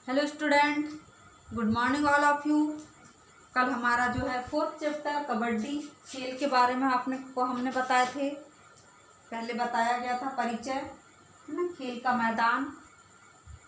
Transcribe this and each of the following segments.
Hello student, good morning all of you. कल हमारा जो है फोर्थ चैप्टर कबड्डी खेल के बारे में हमने बताए थे। पहले बताया गया था परिचय, है ना, खेल का मैदान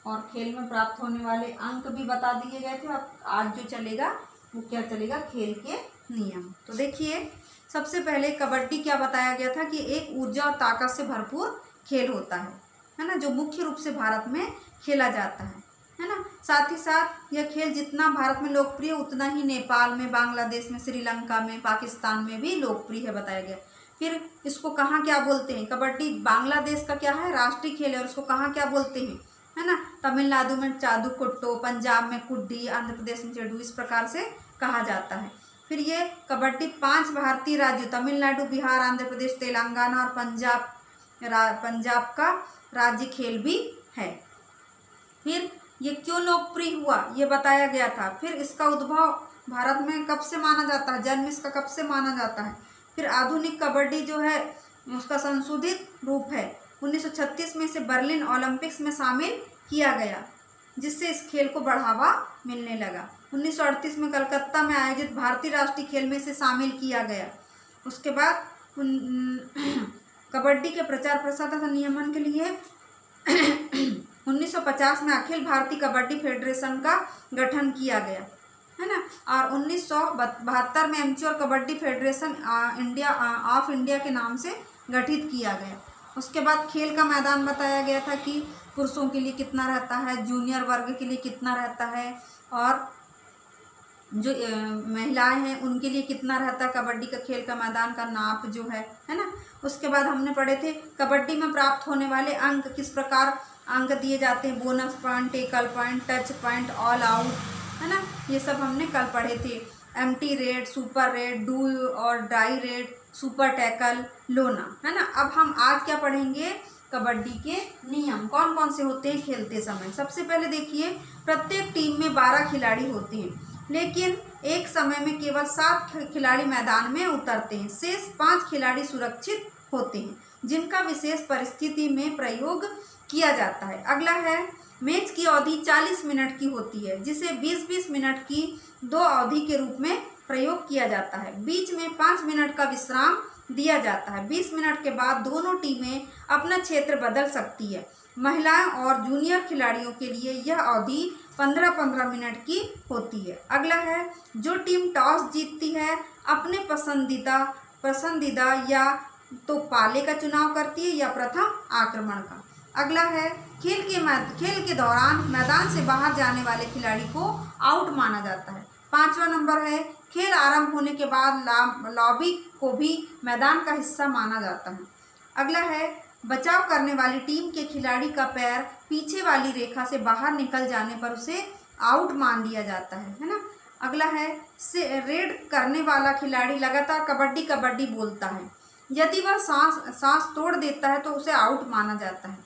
और खेल में प्राप्त होने वाले अंक भी बता दिए गए थे। अब आज जो चलेगा वो क्या चलेगा, खेल के नियम। तो देखिए, सबसे पहले कबड्डी क्या बताया गया था कि एक ऊर्जा और ताकत से भरपूर खेल होता है ना, जो मुख्य रूप से भारत में खेला जाता है ना। साथ ही साथ यह खेल जितना भारत में लोकप्रिय उतना ही नेपाल में, बांग्लादेश में, श्रीलंका में, पाकिस्तान में भी लोकप्रिय है बताया गया। फिर इसको कहाँ क्या बोलते हैं, कबड्डी बांग्लादेश का क्या है, राष्ट्रीय खेल है, और इसको कहाँ क्या बोलते हैं, है ना। तमिलनाडु में चादुकुट्टो, पंजाब में कुड्डी, आंध्र प्रदेश में चेडू, इस प्रकार से कहा जाता है। फिर ये कबड्डी 5 भारतीय राज्यों तमिलनाडु, बिहार, आंध्र प्रदेश, तेलंगाना और पंजाब का राज्य खेल भी है। फिर ये क्यों लोकप्रिय हुआ ये बताया गया था। फिर इसका उद्भव भारत में कब से माना जाता है, जन्म इसका कब से माना जाता है। फिर आधुनिक कबड्डी जो है उसका संशोधित रूप है 1936 में से बर्लिन ओलंपिक्स में शामिल किया गया, जिससे इस खेल को बढ़ावा मिलने लगा। 1938 में कलकत्ता में आयोजित भारतीय राष्ट्रीय खेल में इसे शामिल किया गया। उसके बाद कबड्डी के प्रचार प्रसार तथा नियमन के लिए 1950 में अखिल भारतीय कबड्डी फेडरेशन का गठन किया गया, है ना। और 1972 में amateur kabaddi federation of India के नाम से गठित किया गया। उसके बाद खेल का मैदान बताया गया था कि पुरुषों के लिए कितना रहता है, जूनियर वर्ग के लिए कितना रहता है, और जो महिलाएं हैं उनके लिए कितना रहता है कबड्डी का खेल का मैदान का नाप जो है ना। उसके बाद हमने पढ़े थे कबड्डी में प्राप्त होने वाले अंक, किस प्रकार अंक दिए जाते हैं, bonus point, tackle point, touch point, all out, है ना। ये सब हमने कल पढ़े थे। Empty red, super red, do और डाई रेड, सुपर टैकल, लोना, है ना। अब हम आज क्या पढ़ेंगे, कबड्डी के नियम कौन कौन से होते हैं खेलते समय। सबसे पहले देखिए, प्रत्येक टीम में 12 खिलाड़ी होते हैं, लेकिन एक समय में केवल 7 खिलाड़ी मैदान में उतरते हैं। शेष 5 खिलाड़ी सुरक्षित होते हैं, जिनका विशेष परिस्थिति में प्रयोग किया जाता है। अगला है, मैच की अवधि 40 मिनट की होती है, जिसे 20-20 मिनट की 2 अवधि के रूप में प्रयोग किया जाता है। बीच में 5 मिनट का विश्राम दिया जाता है। 20 मिनट के बाद दोनों टीमें अपना क्षेत्र बदल सकती है। महिलाएं और जूनियर खिलाड़ियों के लिए यह अवधि 15-15 मिनट की होती है। अगला है, जो टीम टॉस जीतती है अपने पसंदीदा या तो पाले का चुनाव करती है या प्रथम आक्रमण का। अगला है, खेल के दौरान मैदान से बाहर जाने वाले खिलाड़ी को आउट माना जाता है। 5वां नंबर है, खेल आरंभ होने के बाद लॉबी को भी मैदान का हिस्सा माना जाता है। अगला है, बचाव करने वाली टीम के खिलाड़ी का पैर पीछे वाली रेखा से बाहर निकल जाने पर उसे आउट मान लिया जाता है ना। अगला है, रेड करने वाला खिलाड़ी लगातार कबड्डी कबड्डी बोलता है। यदि वह सांस तोड़ देता है तो उसे आउट माना जाता है।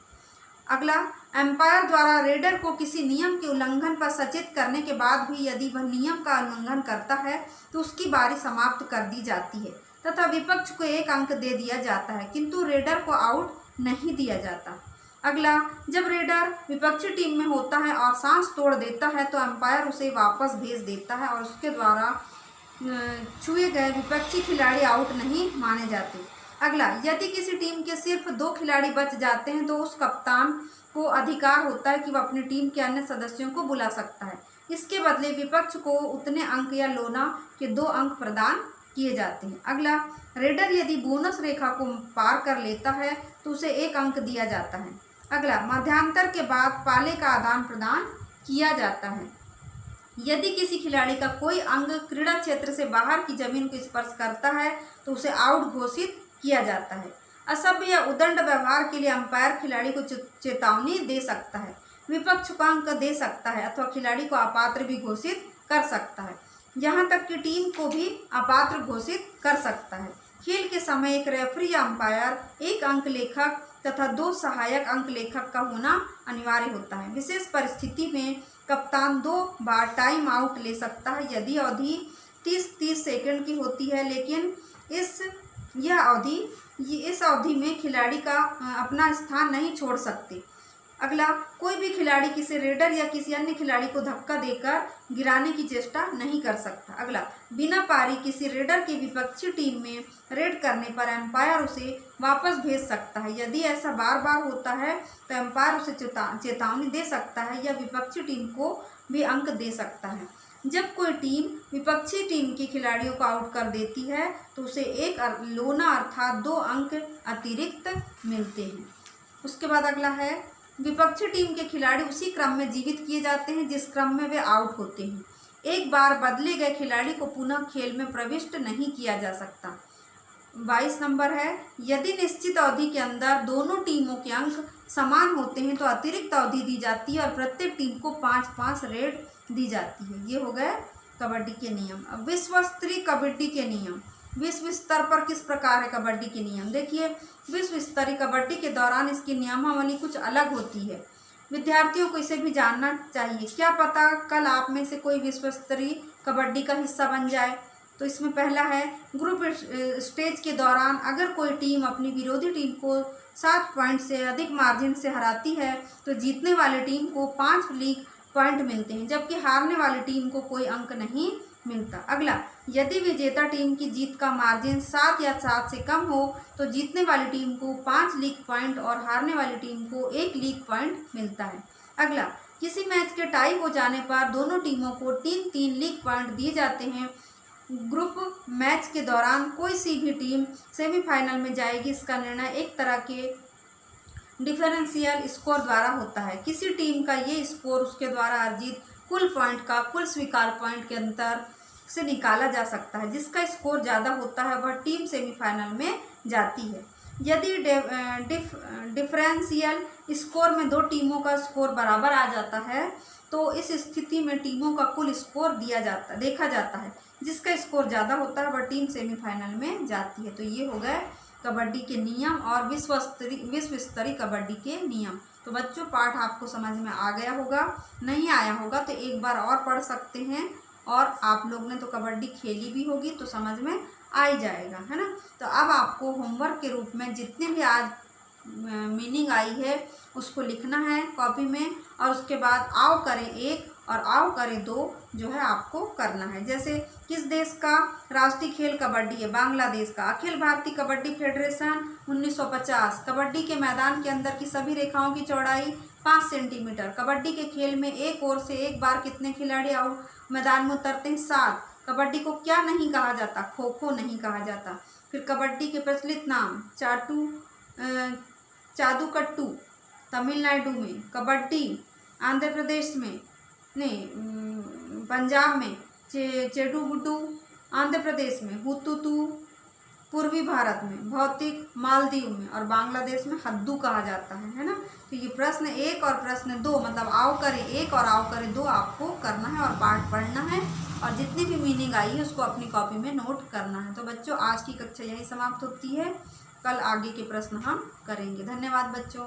अगला, एम्पायर द्वारा रेडर को किसी नियम के उल्लंघन पर सचेत करने के बाद भी यदि वह नियम का उल्लंघन करता है तो उसकी बारी समाप्त कर दी जाती है तथा विपक्ष को 1 अंक दे दिया जाता है, किंतु रेडर को आउट नहीं दिया जाता। अगला, जब रेडर विपक्षी टीम में होता है और सांस तोड़ देता है तो एम्पायर उसे वापस भेज देता है और उसके द्वारा छुए गए विपक्षी खिलाड़ी आउट नहीं माने जाते। अगला, यदि किसी टीम के सिर्फ 2 खिलाड़ी बच जाते हैं तो उस कप्तान को अधिकार होता है कि वह अपनी टीम के अन्य सदस्यों को बुला सकता है। इसके बदले विपक्ष को उतने अंक या लोना के 2 अंक प्रदान किए जाते हैं। अगला, रेडर यदि बोनस रेखा को पार कर लेता है तो उसे 1 अंक दिया जाता है। अगला, मध्यांतर के बाद पाले का आदान प्रदान किया जाता है। यदि किसी खिलाड़ी का कोई अंग क्रीड़ा क्षेत्र से बाहर की जमीन को स्पर्श करता है तो उसे आउट घोषित किया जाता है। असभ्य या उदंड व्यवहार के लिए अंपायर खिलाड़ी को चेतावनी दे सकता है, विपक्ष को अंक दे सकता है अथवा खिलाड़ी को अपात्र भी घोषित कर सकता है। यहाँ तक कि टीम को भी अपात्र घोषित कर सकता है। खेल के समय एक रेफरी या अंपायर, 1 अंक लेखक तथा 2 सहायक अंक लेखक का होना अनिवार्य होता है। विशेष परिस्थिति में कप्तान 2 बार टाइम आउट ले सकता है यदि अवधि 30 सेकंड की होती है, लेकिन इस अवधि में खिलाड़ी का अपना स्थान नहीं छोड़ सकते। अगला, कोई भी खिलाड़ी किसी रेडर या किसी अन्य खिलाड़ी को धक्का देकर गिराने की चेष्टा नहीं कर सकता। अगला, बिना पारी किसी रेडर की विपक्षी टीम में रेड करने पर एम्पायर उसे वापस भेज सकता है। यदि ऐसा बार बार होता है तो एम्पायर उसे चेतावनी दे सकता है या विपक्षी टीम को भी अंक दे सकता है। जब कोई टीम विपक्षी टीम के खिलाड़ियों को आउट कर देती है तो उसे एक लोना अर्थात 2 अंक अतिरिक्त मिलते हैं। उसके बाद अगला है, विपक्षी टीम के खिलाड़ी उसी क्रम में जीवित किए जाते हैं जिस क्रम में वे आउट होते हैं। एक बार बदले गए खिलाड़ी को पुनः खेल में प्रविष्ट नहीं किया जा सकता। 22 नंबर है, यदि निश्चित अवधि के अंदर दोनों टीमों के अंक समान होते हैं तो अतिरिक्त अवधि दी जाती है और प्रत्येक टीम को 5-5 रेड दी जाती है। ये हो गए कबड्डी के नियम। अब विश्व स्तरीय कबड्डी के नियम। विश्व स्तर पर किस प्रकार है कबड्डी के नियम? देखिए, विश्व स्तरीय कबड्डी के दौरान इसकी नियमावली कुछ अलग होती है। विद्यार्थियों को इसे भी जानना चाहिए। क्या पता कल आप में से कोई विश्व स्तरीय कबड्डी का हिस्सा बन जाए। तो इसमें पहला है, ग्रुप स्टेज के दौरान अगर कोई टीम अपनी विरोधी टीम को 7 पॉइंट से अधिक मार्जिन से हराती है तो जीतने वाली टीम को 5 लीग पॉइंट मिलते हैं, जबकि हारने वाली टीम को कोई अंक नहीं मिलता। अगला, यदि विजेता टीम की जीत का मार्जिन 7 या 7 से कम हो तो जीतने वाली टीम को 5 लीग पॉइंट और हारने वाली टीम को 1 लीग पॉइंट मिलता है। अगला, किसी मैच के टाई हो जाने पर दोनों टीमों को 3-3 लीग पॉइंट दिए जाते हैं। ग्रुप मैच के दौरान कोई सी भी टीम सेमीफाइनल में जाएगी, इसका निर्णय एक तरह के डिफरेंशियल स्कोर द्वारा होता है। किसी टीम का ये स्कोर उसके द्वारा अर्जित कुल पॉइंट का कुल स्वीकार पॉइंट के अंतर से निकाला जा सकता है। जिसका स्कोर ज़्यादा होता है वह टीम सेमीफाइनल में जाती है। यदि डिफरेंशियल स्कोर में 2 टीमों का स्कोर बराबर आ जाता है तो इस स्थिति में टीमों का कुल स्कोर देखा जाता है। जिसका स्कोर ज़्यादा होता है वह टीम सेमीफाइनल में जाती है। तो ये हो गए कबड्डी के नियम और विश्व स्तरीय कबड्डी के नियम। तो बच्चों, पाठ आपको समझ में आ गया होगा। नहीं आया होगा तो एक बार और पढ़ सकते हैं, और आप लोग ने तो कबड्डी खेली भी होगी तो समझ में आ ही जाएगा, है ना। तो अब आपको होमवर्क के रूप में जितने भी आज मीनिंग आई है उसको लिखना है कॉपी में, और उसके बाद आओ करें 1 और आओ करें 2 जो है आपको करना है। जैसे किस देश का राष्ट्रीय खेल कबड्डी है? बांग्लादेश का। अखिल भारतीय कबड्डी फेडरेशन 1950। कबड्डी के मैदान के अंदर की सभी रेखाओं की चौड़ाई 5 सेंटीमीटर। कबड्डी के खेल में एक ओर से एक बार कितने खिलाड़ी मैदान में उतरते हैं? 7। कबड्डी को क्या नहीं कहा जाता? खो खो नहीं कहा जाता। फिर कबड्डी के प्रचलित नाम जादूकट्टू तमिलनाडु में, कबड्डी आंध्र प्रदेश में, नहीं पंजाब में, चेडुगुड्डू आंध्र प्रदेश में, हुतुतु पूर्वी भारत में, भौतिक मालदीव में, और बांग्लादेश में हद्दू कहा जाता है ना। तो ये प्रश्न 1 और प्रश्न 2 मतलब आओ करें 1 और आओ करें 2 आपको करना है और पाठ पढ़ना है, और जितनी भी मीनिंग आई है उसको अपनी कॉपी में नोट करना है। तो बच्चों, आज की कक्षा यही समाप्त होती है। कल आगे के प्रश्न हम करेंगे। धन्यवाद बच्चों।